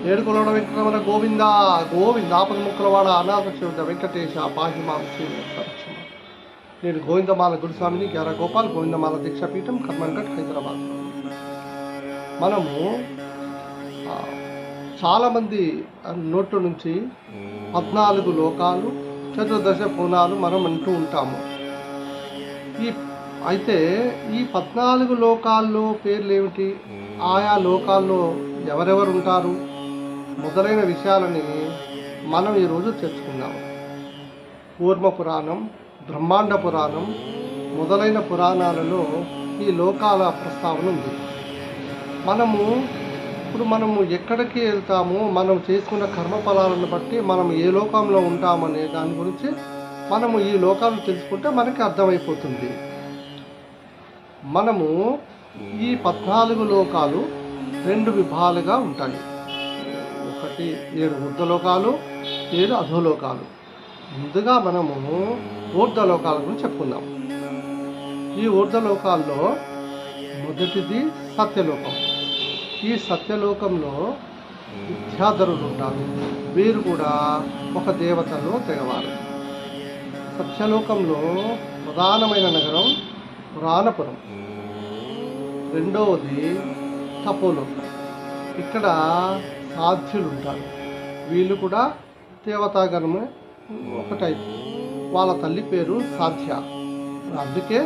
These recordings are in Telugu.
ఏడుకొలడ వెంకటరమణ గోవింద గోవింద ఆపద ముక్కలవాడ అనాథ శివుడ వెంకటేశ పాహిమాం శ్రీ వెంకటరక్షణ. నేను గోవిందమాల గురుస్వామిని గ్యారా గోపాల్, గోవిందమాల దీక్షాపీఠం, కర్మన్ఘట్, హైదరాబాద్. మనము చాలామంది నోట్ల నుంచి 14 లోకాలు, చతుర్దశ పూర్ణాలు మనం అంటూ ఉంటాము. అయితే ఈ 14 లోకాల్లో పేర్లు ఏమిటి, ఆయా లోకాల్లో ఎవరెవరు ఉంటారు మొదలైన విషయాలని మనం ఈరోజు తెలుసుకుందాము. కూర్మ పురాణం, బ్రహ్మాండ పురాణం మొదలైన పురాణాలలో ఈ లోకాల ప్రస్తావన ఉంది. మనము ఎక్కడికి వెళ్తామో, మనం చేసుకున్న కర్మఫలాలను బట్టి మనం ఏ లోకంలో ఉంటామనే దాని గురించి మనము ఈ లోకాలను తెలుసుకుంటే మనకి అర్థమైపోతుంది. మనము ఈ 14 లోకాలు 2 విభాగాలుగా ఉంటాయి. ఒకటి 7 ఊర్ధ్వలోకాలు, 7 అధోలోకాలు. ముందుగా మనము ఊర్ధ్వలోకాల గురించి చెప్పుకుందాం. ఈ ఊర్ధ్వలోకాల్లో మొదటిది సత్యలోకం. ఈ సత్యలోకంలో విద్యాధరులు ఉంటారు. వీరు కూడా ఒక దేవతలో తెగవారు. సత్యలోకంలో ప్రధానమైన నగరం పురాణపురం. రెండవది తపోలోకం. ఇక్కడ సాధ్యులు ఉంటారు. వీళ్ళు కూడా దేవతాగణమే ఒక టైప్. వాళ్ళ తల్లి పేరు సాధ్య, అందుకే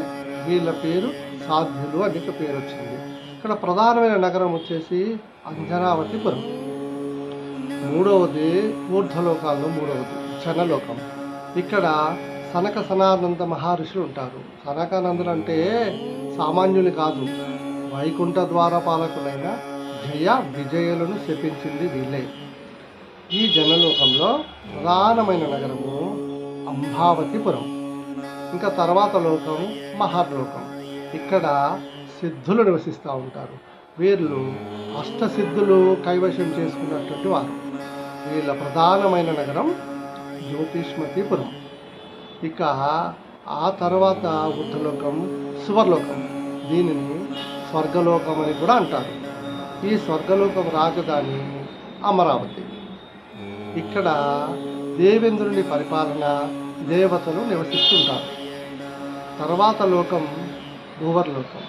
వీళ్ళ పేరు సాధ్యులు అని పేరు వచ్చింది. ఇక్కడ ప్రధానమైన నగరం వచ్చేసి అంజనావతిపురం. మూడవది ఊర్ధ్వలోకాల్లో మూడవది జనలోకం. ఇక్కడ సనక సనానంద మహర్షులు ఉంటారు. సనకానందులు అంటే సామాన్యులు కాదు, వైకుంఠ ద్వారపాలకులైన జయ విజయులను శపించింది వీళ్ళే. ఈ జనలోకంలో ప్రధానమైన నగరము అంబావతిపురం. ఇంకా తర్వాత లోకం మహర్లోకం. ఇక్కడ సిద్ధులు నివసిస్తూ ఉంటారు. వీళ్ళు అష్టసిద్ధులు కైవశం చేసుకున్నటువంటి వారు. వీళ్ళ ప్రధానమైన నగరం జ్యోతిష్మతిపురం. ఇక ఆ తర్వాత ఊర్ధ్వలోకం సువర్లోకం. దీనిని స్వర్గలోకం అని కూడా అంటారు. ఈ స్వర్గలోకం రాజధాని అమరావతి. ఇక్కడ దేవేంద్రుని పరిపాలన, దేవతలు నివసిస్తుంటారు. తర్వాత లోకం భూవర్లోకం.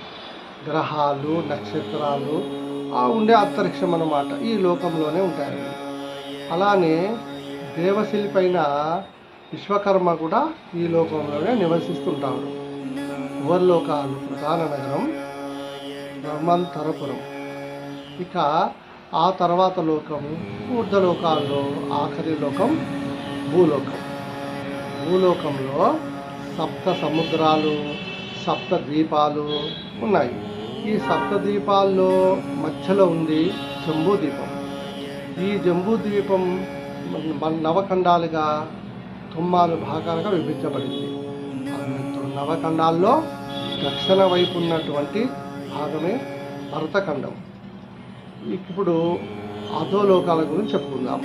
గ్రహాలు, నక్షత్రాలు ఉండే అంతరిక్షం అన్నమాట ఈ లోకంలోనే ఉంటాయి. అలానే దేవశిల్పైన విశ్వకర్మ కూడా ఈ లోకంలోనే నివసిస్తుంటారు. భూవర్లోకాలు ప్రధాన నగరం బ్రహ్మంతరపురం. ఇక ఆ తర్వాత లోకం ఊర్ధ్వలోకాల్లో ఆఖరి లోకం భూలోకం. భూలోకంలో 7 సముద్రాలు, 7 ద్వీపాలు ఉన్నాయి. ఈ 7 ద్వీపాల్లో మధ్యలో ఉంది జంబూద్వీపం. ఈ జంబూద్వీపం నవఖండాలుగా 9 భాగాలుగా విభజించబడింది. నవఖండాల్లో దక్షిణ వైపు ఉన్నటువంటి భాగమే భరతఖండం. ఇప్పుడు అధోలోకాల గురించి చెప్పుకుందాం.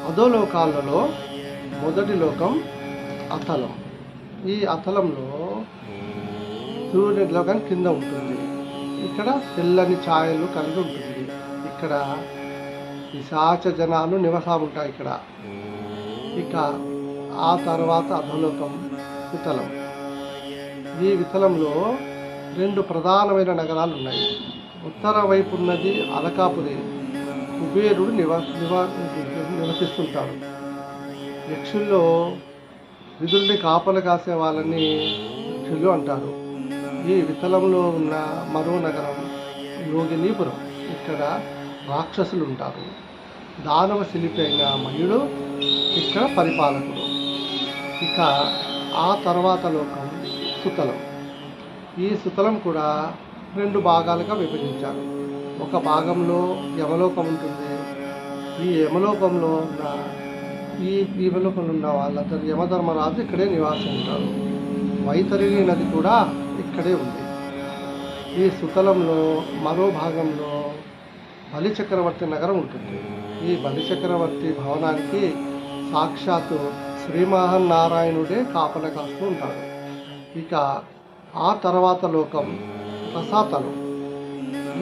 అధోలోకాలలో మొదటి లోకం అతలం. ఈ అతలంలో సూర్యుని లోకం కింద ఉంటుంది. ఇక్కడ తెల్లని ఛాయలు కలిగి ఉంటుంది. ఇక్కడ పిశాచ జనాలు నివసం ఉంటాయి ఇక్కడ. ఇక ఆ తర్వాత అధోలోకం వితలం. ఈ వితలంలో 2 ప్రధానమైన నగరాలు ఉన్నాయి. ఉత్తర వైపు ఉన్నది అలకాపురి. కుబేరుడు నివసిస్తుంటాడు. యక్షుల్లో విధుల్ని కాపలు కాసే వాళ్ళని యక్షులు అంటారు. ఈ వితలంలో ఉన్న మరో నగరం యోగినీపురం. ఇక్కడ రాక్షసులు ఉంటారు. దానవ శిల్పి అయిన మయుడు ఇక్కడ పరిపాలకుడు. ఇక ఆ తర్వాత లోకం సుతలం. ఈ సుతలం కూడా 2 భాగాలుగా విభజించారు. ఒక భాగంలో యమలోకం ఉంటుంది. ఈ యమలోకంలో ఉన్న వాళ్ళందరూ యమధర్మరాజు ఇక్కడే నివాసం ఉంటారు. వైతరిణి నది కూడా ఇక్కడే ఉంది. ఈ సుతలంలో మరో భాగంలో బలిచక్రవర్తి నగరం ఉంటుంది. ఈ బలిచక్రవర్తి భవనానికి సాక్షాత్తు శ్రీమహానారాయణుడే కాపలా కాస్తూ ఉంటాడు. ఇక ఆ తర్వాత లోకం రసాతలం.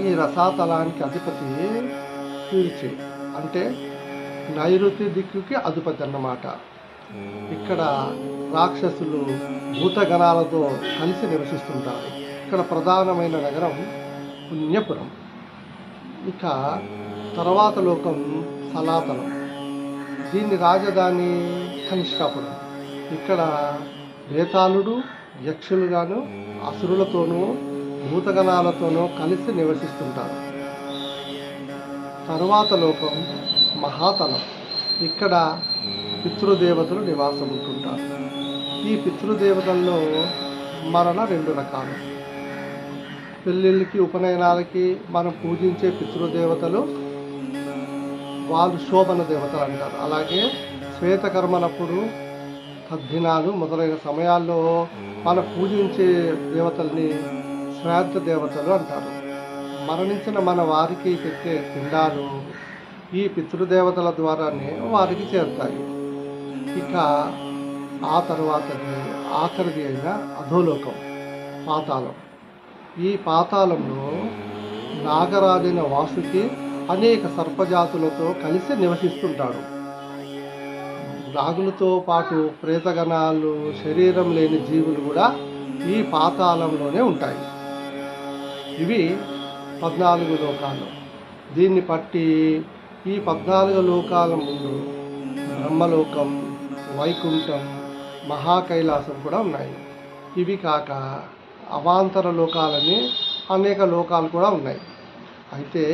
ఈ రసాతలానికి అధిపతి పృథ్వీచి అంటే నైరుతి దిక్కుకి అధిపతి అన్నమాట. ఇక్కడ రాక్షసులు భూతగణాలతో కలిసి నివసిస్తుంటారు. ఇక్కడ ప్రధానమైన నగరం పుణ్యపురం. ఇక తర్వాత లోకం సనాతనం, దీని రాజధాని కనిష్కాపురం. ఇక్కడ బేతాళుడు యక్షులుగాను అసురులతోనూ భూతగణాలతోనూ కలిసి నివసిస్తుంటారు. తరువాత లోకం మహాతలం. ఇక్కడ పితృదేవతలు నివాసం ఉంటుంటారు. ఈ పితృదేవతల్లో మరణ 2 రకాలు. పెళ్ళిళ్ళకి ఉపనయనాలకి మనం పూజించే పితృదేవతలు వాళ్ళు శోభన దేవతలు అంటారు. అలాగే శ్వేతకర్మలప్పుడు తద్దినాలు మొదలైన సమయాల్లో మనం పూజించే దేవతల్ని శ్రాద్ధ దేవతలు అంటారు. మరణించిన మన వారికి పెట్టే పిండాలు ఈ పితృదేవతల ద్వారానే వారికి చేరుతాయి. ఇక ఆ తర్వాతది ఆఖరిది అయిన అధోలోకం పాతాళం. ఈ పాతాళంలో నాగరాజైన వాసుకి అనేక సర్పజాతులతో కలిసి నివసిస్తుంటాడు. నాగులతో పాటు ప్రేతగణాలు, శరీరం లేని జీవులు కూడా ఈ పాతాళంలోనే ఉంటాయి. ఇవి 14 లోకాలు. దీన్ని బట్టి ఈ 14 లోకాల ముందు బ్రహ్మలోకం, వైకుంఠం, మహాకైలాసం కూడా ఉన్నాయి. ఇవి కాక అవాంతర లోకాలని అనేక లోకాలు కూడా ఉన్నాయి. అయితే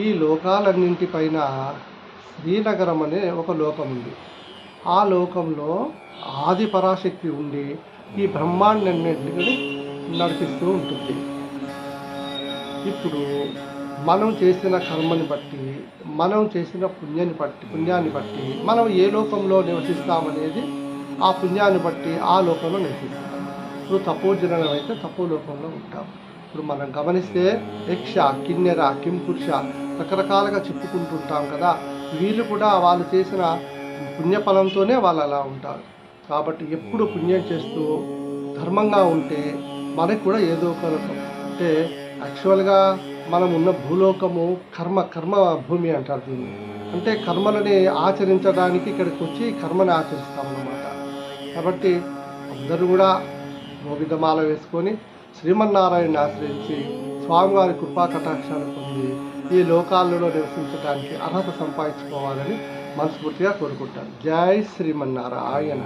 ఈ లోకాలన్నింటిపైన శ్రీనగరం అనే ఒక లోకం ఉంది. ఆ లోకంలో ఆది పరాశక్తి ఉండి ఈ బ్రహ్మాండాన్నింటిని నడిపిస్తూ ఉంటుంది. ఇప్పుడు మనం చేసిన కర్మని బట్టి, మనం చేసిన పుణ్యాన్ని బట్టి మనం ఏ లోకంలో నివసిస్తామనేది ఆ పుణ్యాన్ని బట్టి ఆ లోకంలో నివసిస్తాం. ఇప్పుడు తపోజనం అయితే తపో లోకంలో ఉంటాం. ఇప్పుడు మనం గమనిస్తే యక్ష, కిన్నెర, కింపురుష రకరకాలుగా చెప్పుకుంటుంటాం కదా. వీళ్ళు కూడా వాళ్ళు చేసిన పుణ్యఫలంతోనే వాళ్ళు అలా ఉంటారు. కాబట్టి ఎప్పుడు పుణ్యం చేస్తూ ధర్మంగా ఉంటే మనకు కూడా ఏదో ఒక లోకం అంటే యాక్చువల్గా మనం ఉన్న భూలోకము కర్మ భూమి అంటారు దీన్ని. అంటే కర్మలని ఆచరించడానికి ఇక్కడికి వచ్చి కర్మని ఆచరిస్తామన్నమాట. కాబట్టి అందరూ కూడా గోవిందమాల వేసుకొని శ్రీమన్నారాయణని ఆశ్రయించి స్వామివారి కృపా కటాక్షాలు పొంది ఈ లోకాలలో నివసించడానికి అర్హత సంపాదించుకోవాలని మనస్ఫూర్తిగా కోరుకుంటాను. జై శ్రీమన్నారాయణ.